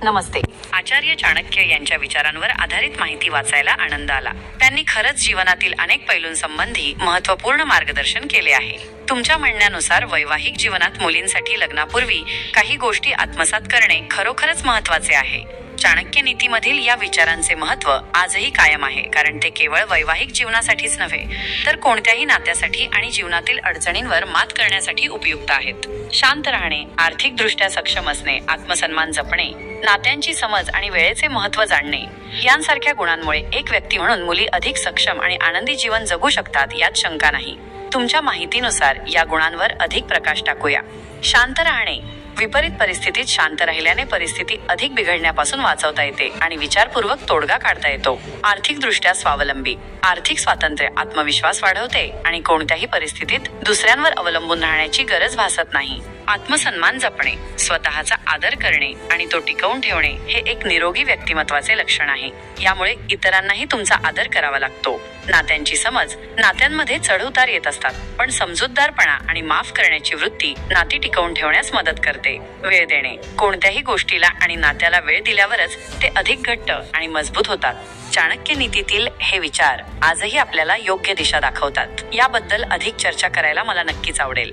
नमस्ते. आचार्य चाणक्य यांच्या विचारांवर आधारित माहिती वाचायला आनंद आला. त्यांनी खरंच जीवनातील अनेक पैलूंसंबंधी महत्त्वपूर्ण मार्गदर्शन केले आहे. तुमच्या म्हणण्यानुसार वैवाहिक जीवनात मुलींसाठी लग्नापूर्वी काही गोष्टी आत्मसात करणे खरोखरच महत्त्वाचे आहे. चाणक्य नीतीमधील या विचारांचे महत्त्व आजही कायम आहे, कारण ते केवळ वैवाहिक जीवनासाठीच नव्हे तर कोणत्याही नात्यासाठी आणि जीवनातील अडचणींवर मात करण्यासाठी उपयुक्त आहेत. शांत राहणे, आर्थिकदृष्ट्या सक्षम असणे, आत्मसन्मान जपणे, नात्यांची समज आणि वेळेचे महत्त्व जाणणे यांसारख्या गुणांमुळे एक व्यक्ती म्हणून मुली अधिक सक्षम आणि आनंदी जीवन जगू शकतात यात शंका नाही. तुमच्या माहितीनुसार या गुणांवर अधिक प्रकाश टाकूया. शांत राहणे. विपरीत परिस्थितीत शांत राहिल्याने परिस्थिती अधिक बिघडण्यापासून वाचवता येते आणि विचारपूर्वक तोडगा काढता येतो. आर्थिकदृष्ट्या स्वावलंबी. आर्थिक स्वातंत्र्य आत्मविश्वास वाढवते आणि कोणत्याही परिस्थितीत दुसऱ्यांवर अवलंबून राहण्याची गरज भासत नाही. आत्मसन्मान जपणे. स्वतःचा आदर करणे आणि तो टिकवून ठेवणे हे एक निरोगी व्यक्तिमत्वाचे लक्षण आहे. यामुळे इतरांनाही तुमचा आदर करावा लागतो. नात्यांची समज. नात्यांमध्ये चढउतार येत असतात, पण समजूतदारपणा आणि माफ करण्याची वृत्ती नाती टिकवून ठेवण्यास मदत करते. वेळ देणे. कोणत्याही गोष्टीला आणि नात्याला वेळ दिल्यावरच ते अधिक घट्ट आणि मजबूत होतात. चाणक्य नीतीतील हे विचार आजही आपल्याला योग्य दिशा दाखवतात. याबद्दल अधिक चर्चा करायला मला नक्कीच आवडेल.